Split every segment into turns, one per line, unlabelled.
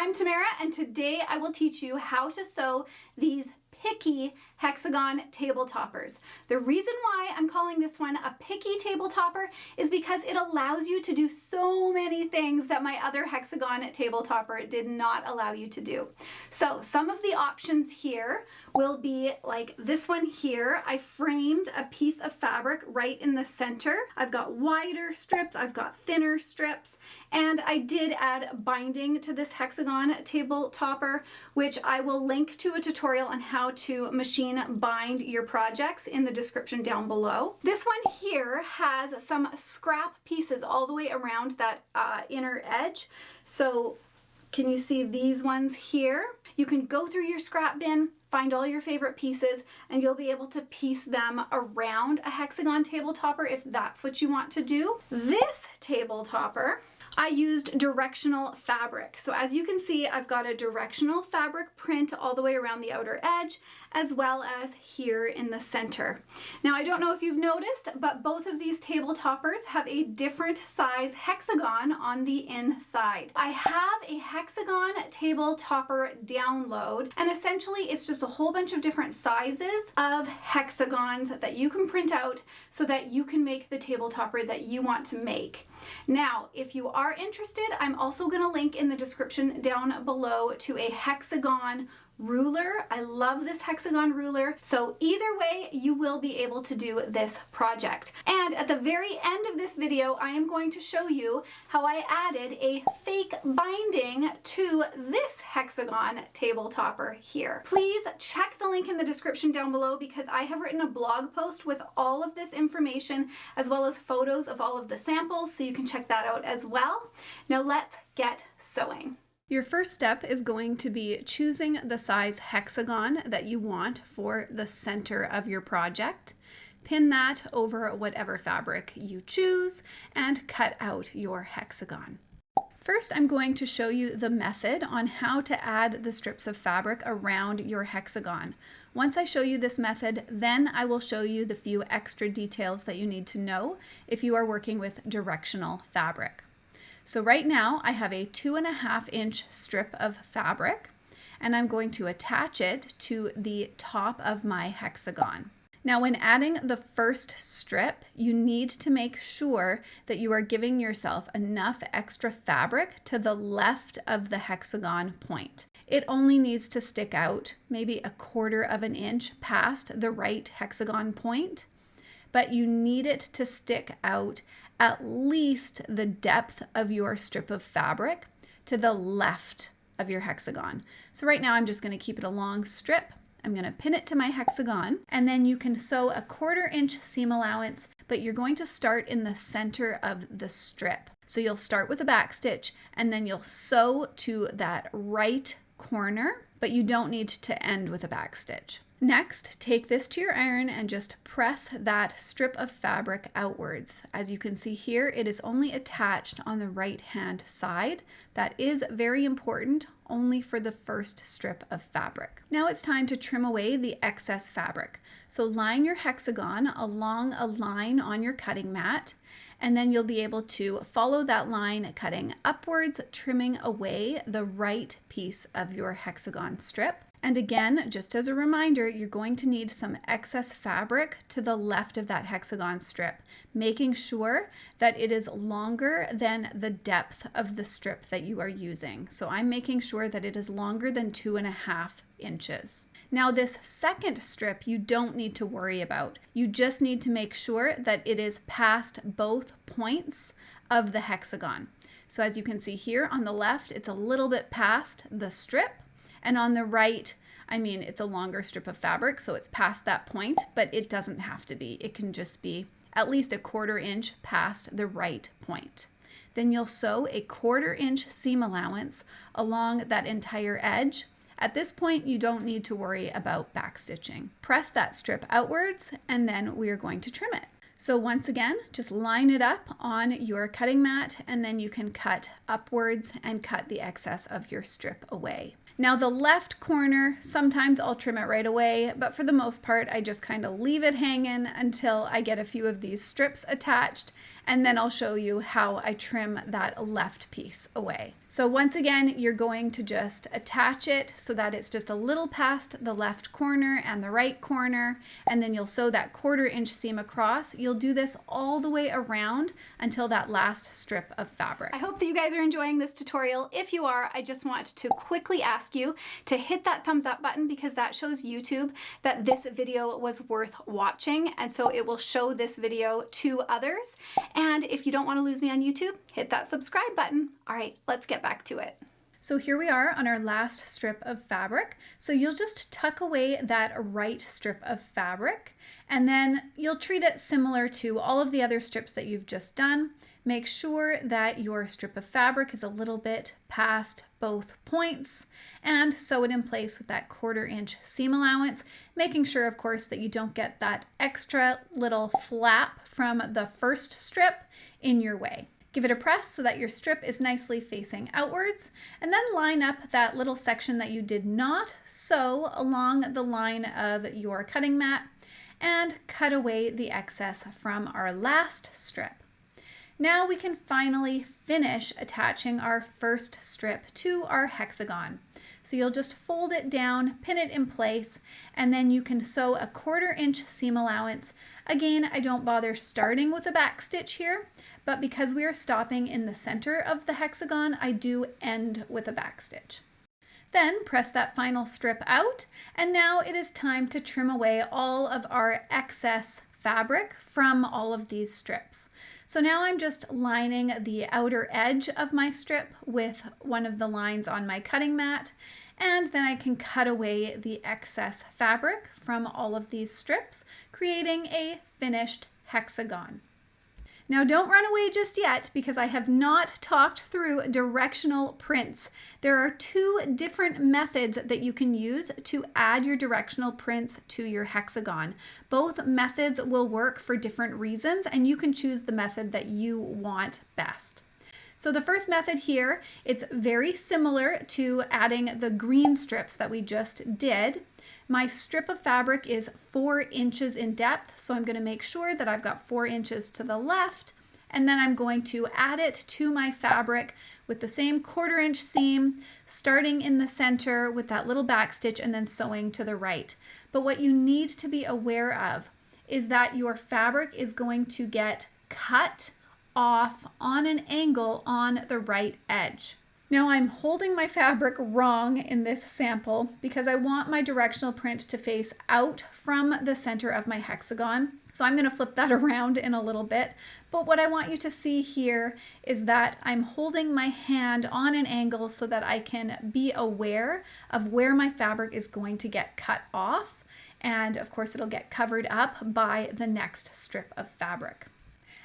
I'm Tamara, and today I will teach you how to sew these picky hexagon table toppers. The reason why I'm calling this one a picky table topper is because it allows you to do so many things that my other hexagon table topper did not allow you to do. So some of the options here will be like this one here. I framed a piece of fabric right in the center. I've got wider strips, I've got thinner strips, and I did add binding to this hexagon table topper, which I will link to a tutorial on how to machine bind your projects in the description down below. This one here has some scrap pieces all the way around that inner edge. So can you see these ones here? You can go through your scrap bin, find all your favorite pieces, and you'll be able to piece them around a hexagon table topper if that's what you want to do. This table topper, I used directional fabric. So as you can see, I've got a directional fabric print all the way around the outer edge, as well as here in the center. Now, I don't know if you've noticed, but both of these table toppers have a different size hexagon on the inside. I have a hexagon table topper download, and essentially it's just a whole bunch of different sizes of hexagons that you can print out so that you can make the table topper that you want to make. Now, if you are interested, I'm also going to link in the description down below to a hexagon ruler. I love this hexagon ruler. So either way, you will be able to do this project. And at the very end of this video, I am going to show you how I added a fake binding to this hexagon table topper here. Please check the link in the description down below because I have written a blog post with all of this information as well as photos of all of the samples, so you can check that out as well. Now let's get sewing. Your first step is going to be choosing the size hexagon that you want for the center of your project. Pin that over whatever fabric you choose and cut out your hexagon. First, I'm going to show you the method on how to add the strips of fabric around your hexagon. Once I show you this method, then I will show you the few extra details that you need to know if you are working with directional fabric. So right now I have a 2.5 inch strip of fabric, and I'm going to attach it to the top of my hexagon. Now, when adding the first strip, you need to make sure that you are giving yourself enough extra fabric to the left of the hexagon point. It only needs to stick out maybe 1/4 of an inch past the right hexagon point, but you need it to stick out at least the depth of your strip of fabric to the left of your hexagon. So right now I'm just going to keep it a long strip. I'm going to pin it to my hexagon, and then you can sew a 1/4 inch seam allowance, but you're going to start in the center of the strip. So you'll start with a back stitch and then you'll sew to that right corner, but you don't need to end with a back stitch. Next, take this to your iron and just press that strip of fabric outwards. As you can see here, it is only attached on the right-hand side. That is very important, only for the first strip of fabric. Now it's time to trim away the excess fabric. So line your hexagon along a line on your cutting mat, and then you'll be able to follow that line cutting upwards, trimming away the right piece of your hexagon strip. And again, just as a reminder, you're going to need some excess fabric to the left of that hexagon strip, making sure that it is longer than the depth of the strip that you are using. So I'm making sure that it is longer than 2.5 inches. Now this second strip you don't need to worry about. You just need to make sure that it is past both points of the hexagon. So as you can see here on the left, it's a little bit past the strip. And on the right, I mean, it's a longer strip of fabric, so it's past that point, but it doesn't have to be. It can just be at least 1/4 inch past the right point. Then you'll sew a 1/4 inch seam allowance along that entire edge. At this point, you don't need to worry about backstitching. Press that strip outwards, and then we are going to trim it. So once again, just line it up on your cutting mat, and then you can cut upwards and cut the excess of your strip away. Now the left corner, sometimes I'll trim it right away, but for the most part, I just kind of leave it hanging until I get a few of these strips attached, and then I'll show you how I trim that left piece away. So once again, you're going to just attach it so that it's just a little past the left corner and the right corner, and then you'll sew that 1/4 inch seam across. You'll do this all the way around until that last strip of fabric. I hope that you guys are enjoying this tutorial. If you are, I just want to quickly ask you to hit that thumbs up button, because that shows YouTube that this video was worth watching, and so it will show this video to others. And if you don't want to lose me on YouTube, hit that subscribe button. All right, let's get back to it. So here we are on our last strip of fabric. So you'll just tuck away that right strip of fabric, and then you'll treat it similar to all of the other strips that you've just done. Make sure that your strip of fabric is a little bit past both points, and sew it in place with that 1/4 inch seam allowance, making sure, of course, that you don't get that extra little flap from the first strip in your way. Give it a press so that your strip is nicely facing outwards, and then line up that little section that you did not sew along the line of your cutting mat and cut away the excess from our last strip. Now we can finally finish attaching our first strip to our hexagon. So you'll just fold it down, pin it in place, and then you can sew a 1/4 inch seam allowance. Again, I don't bother starting with a back stitch here, but because we are stopping in the center of the hexagon, I do end with a back stitch. Then press that final strip out, and now it is time to trim away all of our excess fabric from all of these strips. So now I'm just lining the outer edge of my strip with one of the lines on my cutting mat, and then I can cut away the excess fabric from all of these strips, creating a finished hexagon. Now don't run away just yet, because I have not talked through directional prints. There are 2 different methods that you can use to add your directional prints to your hexagon. Both methods will work for different reasons, and you can choose the method that you want best. So the first method here, it's very similar to adding the green strips that we just did. My strip of fabric is 4 inches in depth, so I'm going to make sure that I've got 4 inches to the left, and then I'm going to add it to my fabric with the same 1/4 inch seam, starting in the center with that little back stitch and then sewing to the right. But what you need to be aware of is that your fabric is going to get cut off on an angle on the right edge. Now I'm holding my fabric wrong in this sample because I want my directional print to face out from the center of my hexagon. So I'm going to flip that around in a little bit. But what I want you to see here is that I'm holding my hand on an angle so that I can be aware of where my fabric is going to get cut off. And of course it'll get covered up by the next strip of fabric.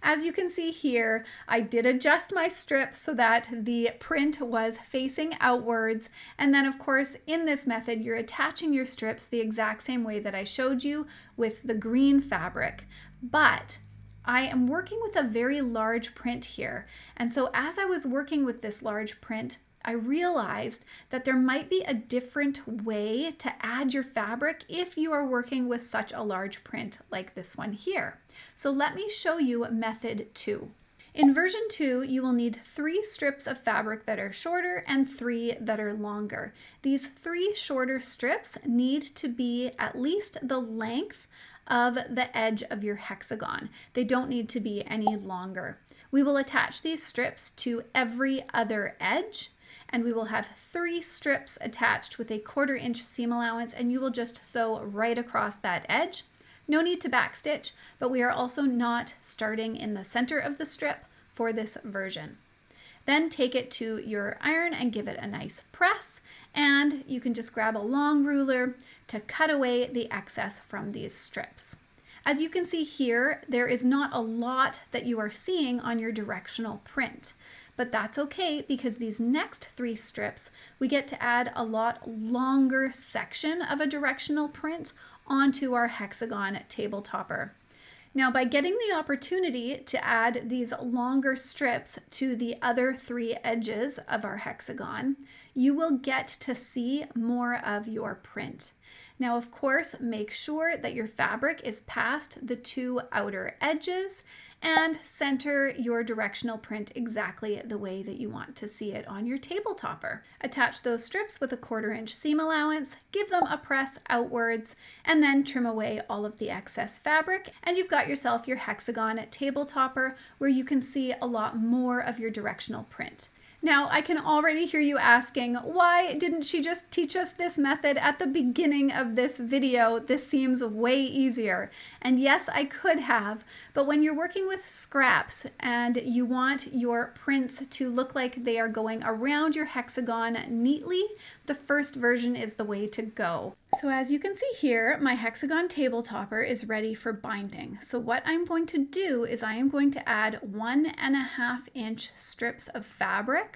As you can see here, I did adjust my strip so that the print was facing outwards. And then of course, in this method, you're attaching your strips the exact same way that I showed you with the green fabric. But I am working with a very large print here. And so as I was working with this large print, I realized that there might be a different way to add your fabric if you are working with such a large print like this one here. So let me show you method 2. In version 2, you will need 3 strips of fabric that are shorter and 3 that are longer. These 3 shorter strips need to be at least the length of the edge of your hexagon. They don't need to be any longer. We will attach these strips to every other edge, and we will have 3 strips attached with a 1/4 inch seam allowance, and you will just sew right across that edge. No need to backstitch, but we are also not starting in the center of the strip for this version. Then take it to your iron and give it a nice press, and you can just grab a long ruler to cut away the excess from these strips. As you can see here, there is not a lot that you are seeing on your directional print. But that's okay, because these next 3 strips, we get to add a lot longer section of a directional print onto our hexagon table topper. Now, by getting the opportunity to add these longer strips to the other 3 edges of our hexagon, you will get to see more of your print. Now, of course, make sure that your fabric is past the 2 outer edges and center your directional print exactly the way that you want to see it on your table topper. Attach those strips with a 1/4 inch seam allowance, give them a press outwards, and then trim away all of the excess fabric, and you've got yourself your hexagon table topper where you can see a lot more of your directional print. Now, I can already hear you asking, why didn't she just teach us this method at the beginning of this video? This seems way easier. And yes, I could have, but when you're working with scraps and you want your prints to look like they are going around your hexagon neatly, the first version is the way to go. So as you can see here, my hexagon table topper is ready for binding. So what I'm going to do is I am going to add 1.5 inch strips of fabric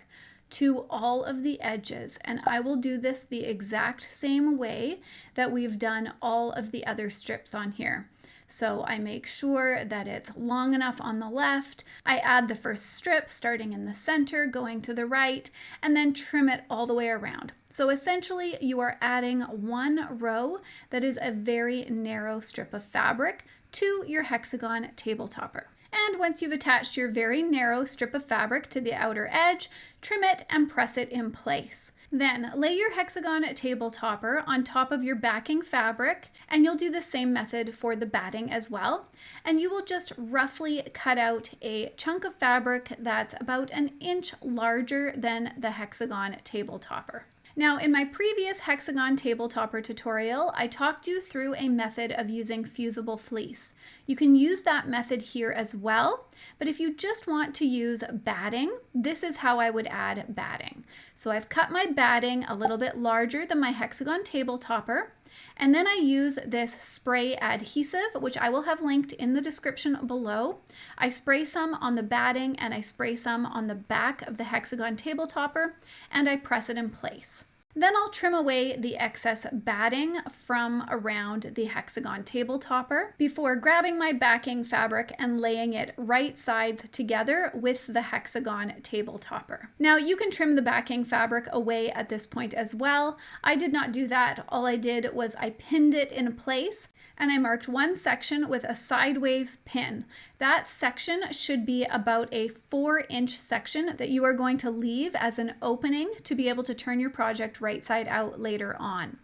to all of the edges, and I will do this the exact same way that we've done all of the other strips on here. So I make sure that it's long enough on the left. I add the first strip starting in the center, going to the right, and then trim it all the way around. So essentially you are adding 1 row that is a very narrow strip of fabric to your hexagon table topper. And once you've attached your very narrow strip of fabric to the outer edge, trim it and press it in place. Then lay your hexagon table topper on top of your backing fabric, and you'll do the same method for the batting as well. And you will just roughly cut out a chunk of fabric that's about 1 inch larger than the hexagon table topper. Now, in my previous hexagon table topper tutorial, I talked you through a method of using fusible fleece. You can use that method here as well, but if you just want to use batting, this is how I would add batting. So I've cut my batting a little bit larger than my hexagon table topper, and then I use this spray adhesive, which I will have linked in the description below. I spray some on the batting and I spray some on the back of the hexagon table topper, and I press it in place. Then I'll trim away the excess batting from around the hexagon table topper before grabbing my backing fabric and laying it right sides together with the hexagon table topper. Now you can trim the backing fabric away at this point as well. I did not do that. All I did was I pinned it in place and I marked one section with a sideways pin. That section should be about a 4-inch section that you are going to leave as an opening to be able to turn your project right side out later on.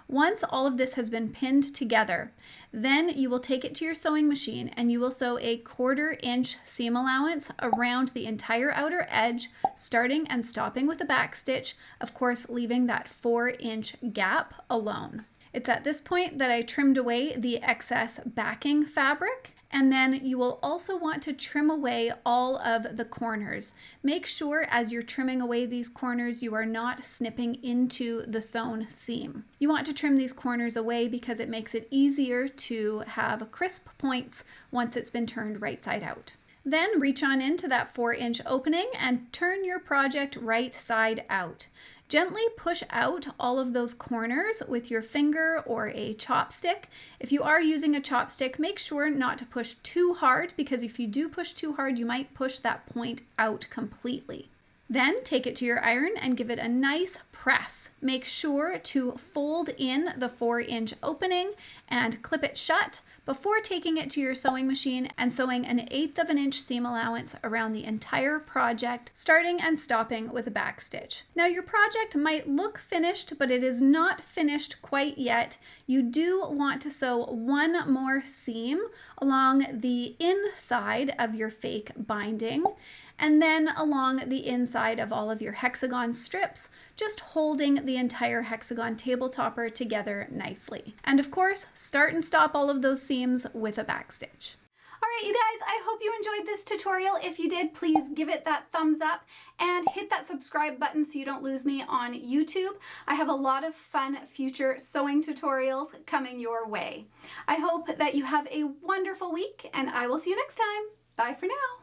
Once all of this has been pinned together, then you will take it to your sewing machine and you will sew a 1/4 inch seam allowance around the entire outer edge, starting and stopping with a back stitch, of course leaving that 4-inch gap alone. It's at this point that I trimmed away the excess backing fabric, and then you will also want to trim away all of the corners. Make sure as you're trimming away these corners, you are not snipping into the sewn seam. You want to trim these corners away because it makes it easier to have crisp points once it's been turned right side out. Then reach on into that 4-inch opening and turn your project right side out. Gently push out all of those corners with your finger or a chopstick. If you are using a chopstick, make sure not to push too hard, because if you do push too hard, you might push that point out completely. Then take it to your iron and give it a nice press. Make sure to fold in the 4-inch opening and clip it shut before taking it to your sewing machine and sewing an 1/8 of an inch seam allowance around the entire project, starting and stopping with a back stitch. Now your project might look finished, but it is not finished quite yet. You do want to sew one more seam along the inside of your fake binding, and then along the inside of all of your hexagon strips, just holding the entire hexagon table topper together nicely. And of course, start and stop all of those seams with a back stitch. All right, you guys, I hope you enjoyed this tutorial. If you did, please give it that thumbs up and hit that subscribe button so you don't lose me on YouTube. I have a lot of fun future sewing tutorials coming your way. I hope that you have a wonderful week, and I will see you next time. Bye for now.